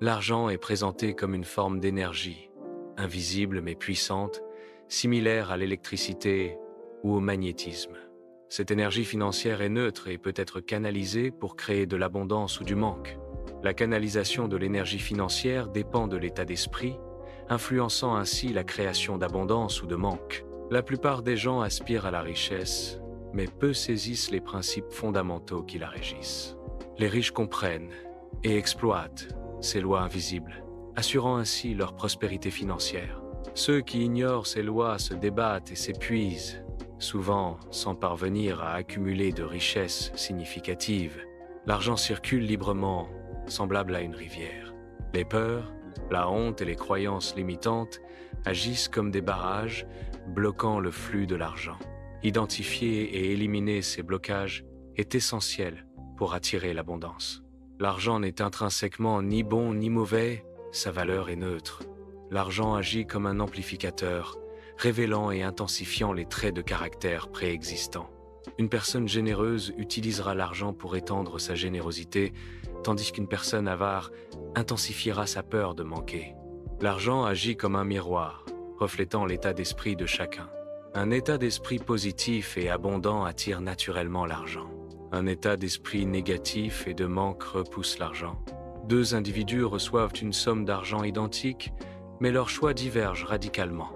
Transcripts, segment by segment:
L'argent est présenté comme une forme d'énergie, invisible mais puissante, similaire à l'électricité ou au magnétisme. Cette énergie financière est neutre et peut être canalisée pour créer de l'abondance ou du manque. La canalisation de l'énergie financière dépend de l'état d'esprit, influençant ainsi la création d'abondance ou de manque. La plupart des gens aspirent à la richesse, mais peu saisissent les principes fondamentaux qui la régissent. Les riches comprennent et exploitent ces lois invisibles, assurant ainsi leur prospérité financière. Ceux qui ignorent ces lois se débattent et s'épuisent, souvent sans parvenir à accumuler de richesses significatives. L'argent circule librement, semblable à une rivière. Les peurs, la honte et les croyances limitantes agissent comme des barrages, bloquant le flux de l'argent. Identifier et éliminer ces blocages est essentiel pour attirer l'abondance. L'argent n'est intrinsèquement ni bon ni mauvais, sa valeur est neutre. L'argent agit comme un amplificateur, révélant et intensifiant les traits de caractère préexistants. Une personne généreuse utilisera l'argent pour étendre sa générosité, tandis qu'une personne avare intensifiera sa peur de manquer. L'argent agit comme un miroir, reflétant l'état d'esprit de chacun. Un état d'esprit positif et abondant attire naturellement l'argent. Un état d'esprit négatif et de manque repousse l'argent. Deux individus reçoivent une somme d'argent identique, mais leurs choix divergent radicalement.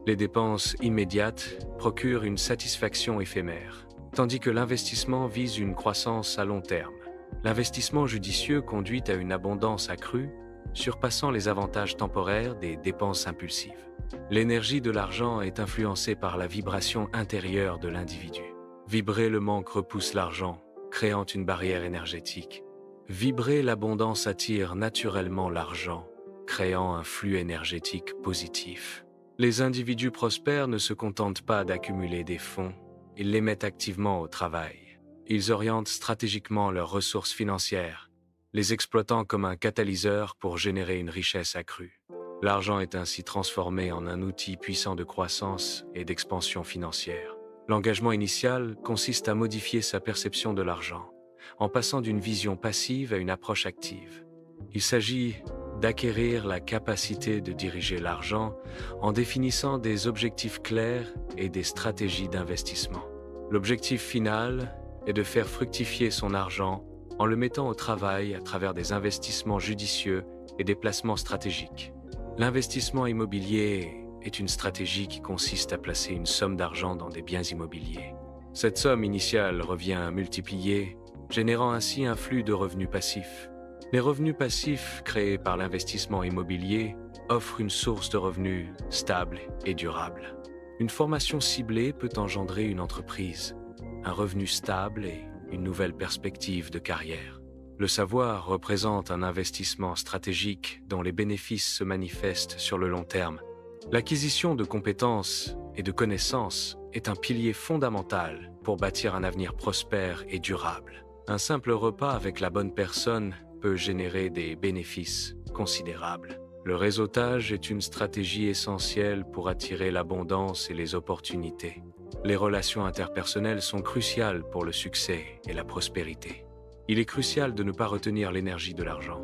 Les dépenses immédiates procurent une satisfaction éphémère, tandis que l'investissement vise une croissance à long terme. L'investissement judicieux conduit à une abondance accrue, surpassant les avantages temporaires des dépenses impulsives. L'énergie de l'argent est influencée par la vibration intérieure de l'individu. Vibrer le manque repousse l'argent, créant une barrière énergétique. Vibrer l'abondance attire naturellement l'argent, créant un flux énergétique positif. Les individus prospères ne se contentent pas d'accumuler des fonds, ils les mettent activement au travail. Ils orientent stratégiquement leurs ressources financières, les exploitant comme un catalyseur pour générer une richesse accrue. L'argent est ainsi transformé en un outil puissant de croissance et d'expansion financière. L'engagement initial consiste à modifier sa perception de l'argent, en passant d'une vision passive à une approche active. Il s'agit d'acquérir la capacité de diriger l'argent en définissant des objectifs clairs et des stratégies d'investissement. L'objectif final est de faire fructifier son argent en le mettant au travail à travers des investissements judicieux et des placements stratégiques. L'investissement immobilier est une stratégie qui consiste à placer une somme d'argent dans des biens immobiliers. Cette somme initiale revient à multiplier, générant ainsi un flux de revenus passifs. Les revenus passifs créés par l'investissement immobilier offrent une source de revenus stable et durable. Une formation ciblée peut engendrer une entreprise, un revenu stable et une nouvelle perspective de carrière. Le savoir représente un investissement stratégique dont les bénéfices se manifestent sur le long terme. L'acquisition de compétences et de connaissances est un pilier fondamental pour bâtir un avenir prospère et durable. Un simple repas avec la bonne personne peut générer des bénéfices considérables. Le réseautage est une stratégie essentielle pour attirer l'abondance et les opportunités. Les relations interpersonnelles sont cruciales pour le succès et la prospérité. Il est crucial de ne pas retenir l'énergie de l'argent,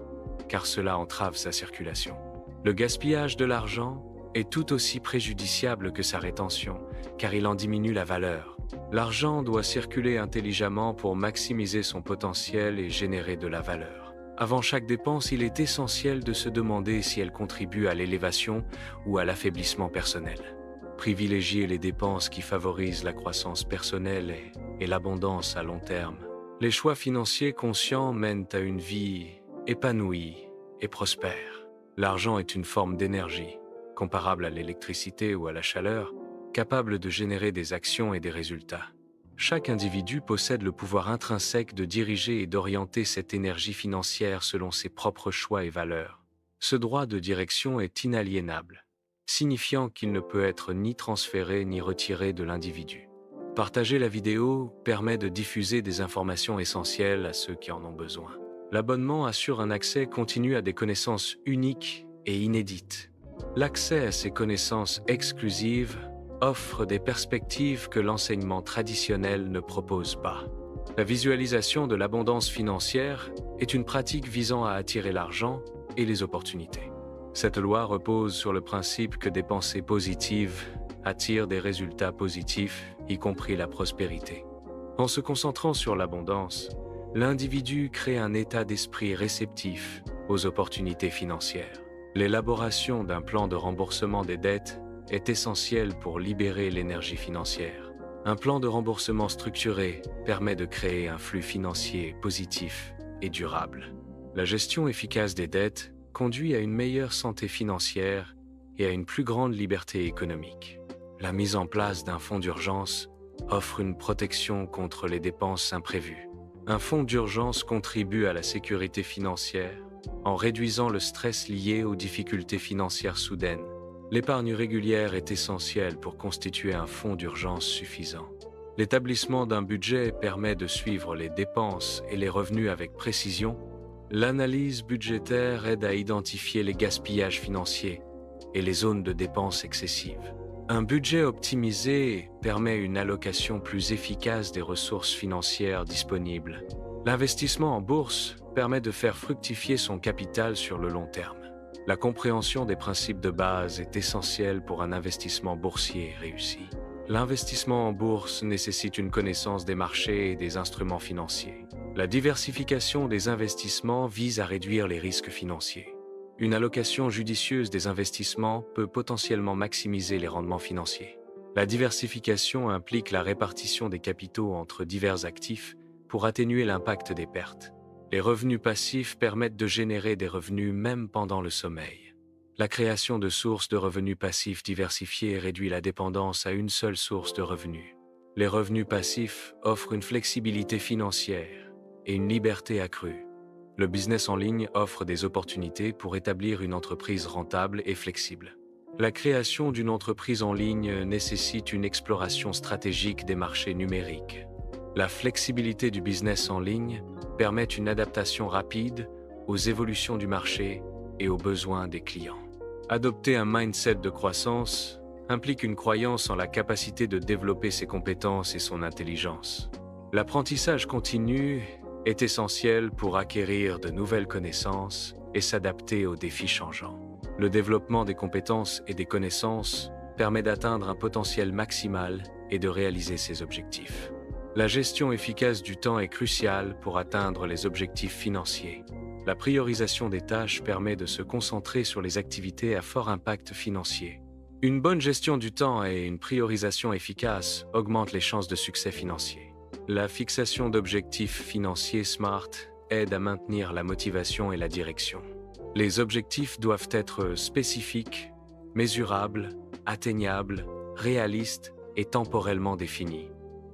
car cela entrave sa circulation. Le gaspillage de l'argent est tout aussi préjudiciable que sa rétention, car il en diminue la valeur. L'argent doit circuler intelligemment pour maximiser son potentiel et générer de la valeur. Avant chaque dépense, il est essentiel de se demander si elle contribue à l'élévation ou à l'affaiblissement personnel. Privilégier les dépenses qui favorisent la croissance personnelle et l'abondance à long terme. Les choix financiers conscients mènent à une vie épanouie et prospère. L'argent est une forme d'énergie, comparable à l'électricité ou à la chaleur, capable de générer des actions et des résultats. Chaque individu possède le pouvoir intrinsèque de diriger et d'orienter cette énergie financière selon ses propres choix et valeurs. Ce droit de direction est inaliénable, signifiant qu'il ne peut être ni transféré ni retiré de l'individu. Partager la vidéo permet de diffuser des informations essentielles à ceux qui en ont besoin. L'abonnement assure un accès continu à des connaissances uniques et inédites. L'accès à ces connaissances exclusives offre des perspectives que l'enseignement traditionnel ne propose pas. La visualisation de l'abondance financière est une pratique visant à attirer l'argent, et les opportunités. Cette loi repose sur le principe que des pensées positives attirent des résultats positifs, y compris la prospérité. En se concentrant sur l'abondance, l'individu crée un état d'esprit réceptif aux opportunités financières. L'élaboration d'un plan de remboursement des dettes est essentielle pour libérer l'énergie financière. Un plan de remboursement structuré permet de créer un flux financier positif et durable. La gestion efficace des dettes conduit à une meilleure santé financière et à une plus grande liberté économique. La mise en place d'un fonds d'urgence offre une protection contre les dépenses imprévues. Un fonds d'urgence contribue à la sécurité financière en réduisant le stress lié aux difficultés financières soudaines. L'épargne régulière est essentielle pour constituer un fonds d'urgence suffisant. L'établissement d'un budget permet de suivre les dépenses et les revenus avec précision. L'analyse budgétaire aide à identifier les gaspillages financiers et les zones de dépenses excessives. Un budget optimisé permet une allocation plus efficace des ressources financières disponibles. L'investissement en bourse permet de faire fructifier son capital sur le long terme. La compréhension des principes de base est essentielle pour un investissement boursier réussi. L'investissement en bourse nécessite une connaissance des marchés et des instruments financiers. La diversification des investissements vise à réduire les risques financiers. Une allocation judicieuse des investissements peut potentiellement maximiser les rendements financiers. La diversification implique la répartition des capitaux entre divers actifs pour atténuer l'impact des pertes. Les revenus passifs permettent de générer des revenus même pendant le sommeil. La création de sources de revenus passifs diversifiées réduit la dépendance à une seule source de revenus. Les revenus passifs offrent une flexibilité financière et une liberté accrue. Le business en ligne offre des opportunités pour établir une entreprise rentable et flexible. La création d'une entreprise en ligne nécessite une exploration stratégique des marchés numériques. La flexibilité du business en ligne permet une adaptation rapide aux évolutions du marché et aux besoins des clients. Adopter un mindset de croissance implique une croyance en la capacité de développer ses compétences et son intelligence. L'apprentissage continu est essentiel pour acquérir de nouvelles connaissances et s'adapter aux défis changeants. Le développement des compétences et des connaissances permet d'atteindre un potentiel maximal et de réaliser ses objectifs. La gestion efficace du temps est cruciale pour atteindre les objectifs financiers. La priorisation des tâches permet de se concentrer sur les activités à fort impact financier. Une bonne gestion du temps et une priorisation efficace augmentent les chances de succès financier. La fixation d'objectifs financiers SMART aide à maintenir la motivation et la direction. Les objectifs doivent être spécifiques, mesurables, atteignables, réalistes et temporellement définis.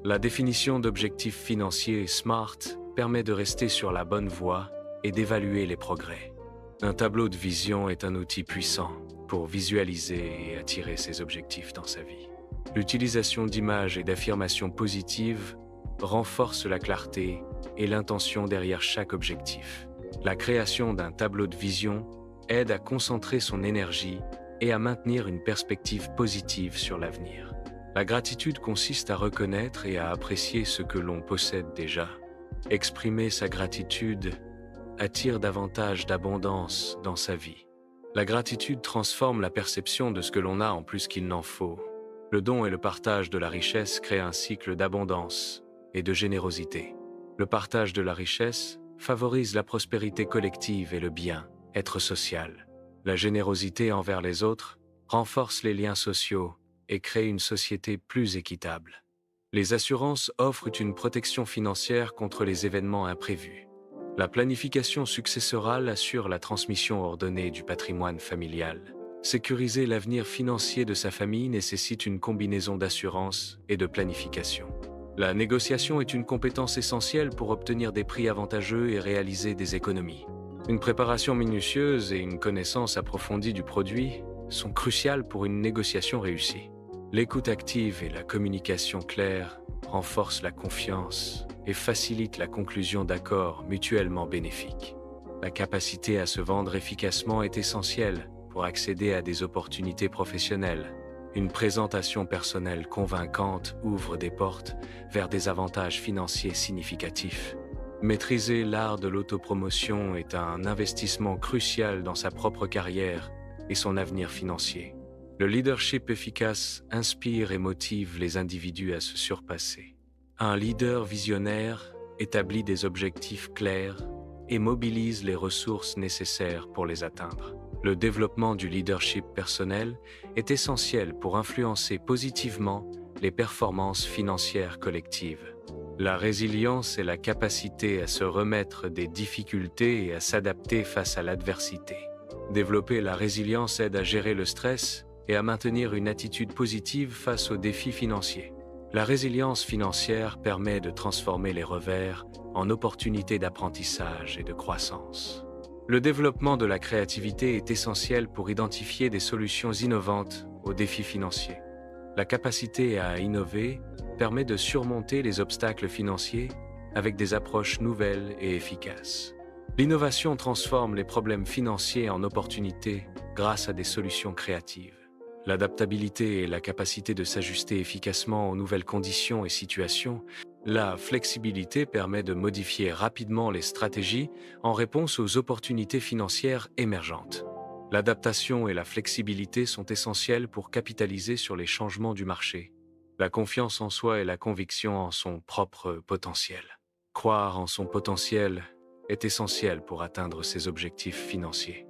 La définition d'objectifs financiers SMART permet de rester sur la bonne voie et d'évaluer les progrès. Un tableau de vision est un outil puissant pour visualiser et attirer ses objectifs dans sa vie. L'utilisation d'images et d'affirmations positives renforce la clarté et l'intention derrière chaque objectif. La création d'un tableau de vision aide à concentrer son énergie et à maintenir une perspective positive sur l'avenir. La gratitude consiste à reconnaître et à apprécier ce que l'on possède déjà. Exprimer sa gratitude attire davantage d'abondance dans sa vie. La gratitude transforme la perception de ce que l'on a en plus qu'il n'en faut. Le don et le partage de la richesse créent un cycle d'abondance et de générosité. Le partage de la richesse favorise la prospérité collective et le bien-être social. La générosité envers les autres renforce les liens sociaux et crée une société plus équitable. Les assurances offrent une protection financière contre les événements imprévus. La planification successorale assure la transmission ordonnée du patrimoine familial. Sécuriser l'avenir financier de sa famille nécessite une combinaison d'assurance et de planification. La négociation est une compétence essentielle pour obtenir des prix avantageux et réaliser des économies. Une préparation minutieuse et une connaissance approfondie du produit sont cruciales pour une négociation réussie. L'écoute active et la communication claire renforcent la confiance et facilitent la conclusion d'accords mutuellement bénéfiques. La capacité à se vendre efficacement est essentielle pour accéder à des opportunités professionnelles. Une présentation personnelle convaincante ouvre des portes vers des avantages financiers significatifs. Maîtriser l'art de l'autopromotion est un investissement crucial dans sa propre carrière et son avenir financier. Le leadership efficace inspire et motive les individus à se surpasser. Un leader visionnaire établit des objectifs clairs et mobilise les ressources nécessaires pour les atteindre. Le développement du leadership personnel est essentiel pour influencer positivement les performances financières collectives. La résilience est la capacité à se remettre des difficultés et à s'adapter face à l'adversité. Développer la résilience aide à gérer le stress et à maintenir une attitude positive face aux défis financiers. La résilience financière permet de transformer les revers en opportunités d'apprentissage et de croissance. Le développement de la créativité est essentiel pour identifier des solutions innovantes aux défis financiers. La capacité à innover permet de surmonter les obstacles financiers avec des approches nouvelles et efficaces. L'innovation transforme les problèmes financiers en opportunités grâce à des solutions créatives. L'adaptabilité et la capacité de s'ajuster efficacement aux nouvelles conditions et situations. La flexibilité permet de modifier rapidement les stratégies en réponse aux opportunités financières émergentes. L'adaptation et la flexibilité sont essentielles pour capitaliser sur les changements du marché. La confiance en soi et la conviction en son propre potentiel. Croire en son potentiel est essentiel pour atteindre ses objectifs financiers.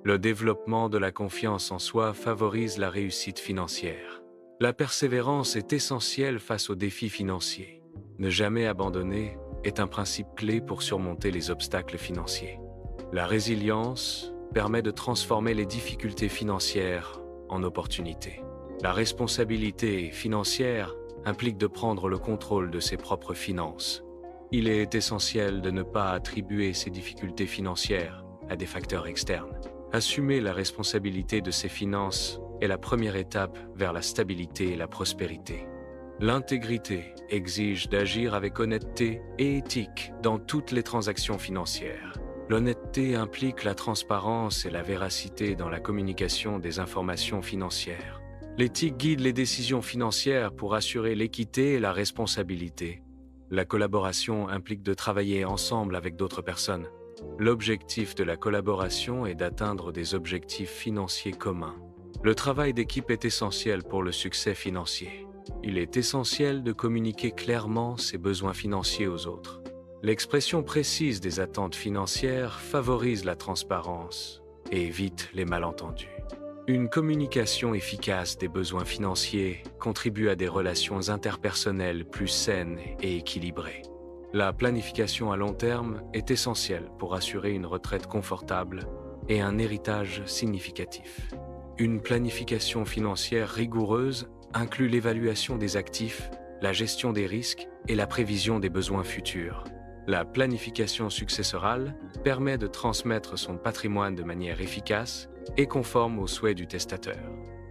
Le développement de la confiance en soi favorise la réussite financière. La persévérance est essentielle face aux défis financiers. Ne jamais abandonner est un principe clé pour surmonter les obstacles financiers. La résilience permet de transformer les difficultés financières en opportunités. La responsabilité financière implique de prendre le contrôle de ses propres finances. Il est essentiel de ne pas attribuer ces difficultés financières à des facteurs externes. Assumer la responsabilité de ses finances est la première étape vers la stabilité et la prospérité. L'intégrité exige d'agir avec honnêteté et éthique dans toutes les transactions financières. L'honnêteté implique la transparence et la véracité dans la communication des informations financières. L'éthique guide les décisions financières pour assurer l'équité et la responsabilité. La collaboration implique de travailler ensemble avec d'autres personnes. L'objectif de la collaboration est d'atteindre des objectifs financiers communs. Le travail d'équipe est essentiel pour le succès financier. Il est essentiel de communiquer clairement ses besoins financiers aux autres. L'expression précise des attentes financières favorise la transparence et évite les malentendus. Une communication efficace des besoins financiers contribue à des relations interpersonnelles plus saines et équilibrées. La planification à long terme est essentielle pour assurer une retraite confortable et un héritage significatif. Une planification financière rigoureuse inclut l'évaluation des actifs, la gestion des risques et la prévision des besoins futurs. La planification successorale permet de transmettre son patrimoine de manière efficace et conforme aux souhaits du testateur.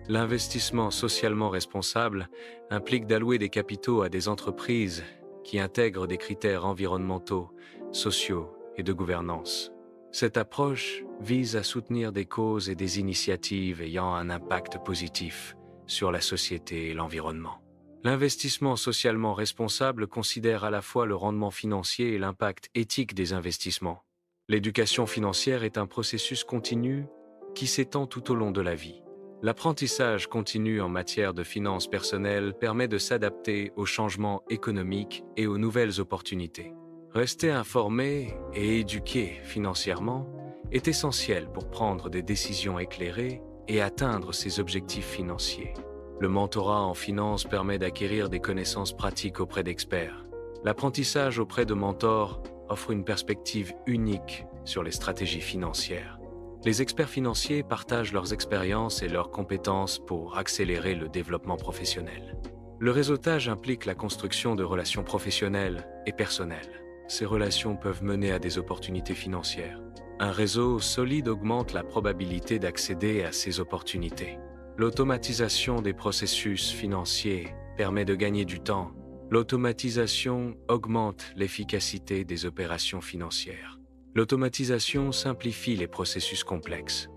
L'investissement socialement responsable implique d'allouer des capitaux à des entreprises qui intègrent des critères environnementaux, sociaux et de gouvernance. Cette approche vise à soutenir des causes et des initiatives ayant un impact positif sur la société et l'environnement. L'investissement socialement responsable considère à la fois le rendement financier et l'impact éthique des investissements. L'éducation financière est un processus continu qui s'étend tout au long de la vie. L'apprentissage continu en matière de finances personnelles permet de s'adapter aux changements économiques et aux nouvelles opportunités. Rester informé et éduqué financièrement est essentiel pour prendre des décisions éclairées et atteindre ses objectifs financiers. Le mentorat en finance permet d'acquérir des connaissances pratiques auprès d'experts. L'apprentissage auprès de mentors offre une perspective unique sur les stratégies financières. Les experts financiers partagent leurs expériences et leurs compétences pour accélérer le développement professionnel. Le réseautage implique la construction de relations professionnelles et personnelles. Ces relations peuvent mener à des opportunités financières. Un réseau solide augmente la probabilité d'accéder à ces opportunités. L'automatisation des processus financiers permet de gagner du temps. L'automatisation augmente l'efficacité des opérations financières. L'automatisation simplifie les processus complexes.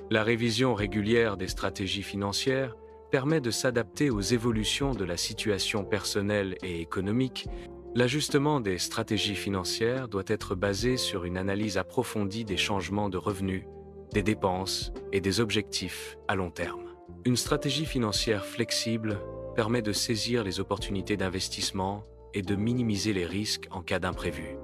La révision régulière des stratégies financières permet de s'adapter aux évolutions de la situation personnelle et économique L'ajustement des stratégies financières doit être basé sur une analyse approfondie des changements de revenus, des dépenses et des objectifs à long terme. Une stratégie financière flexible permet de saisir les opportunités d'investissement et de minimiser les risques en cas d'imprévu.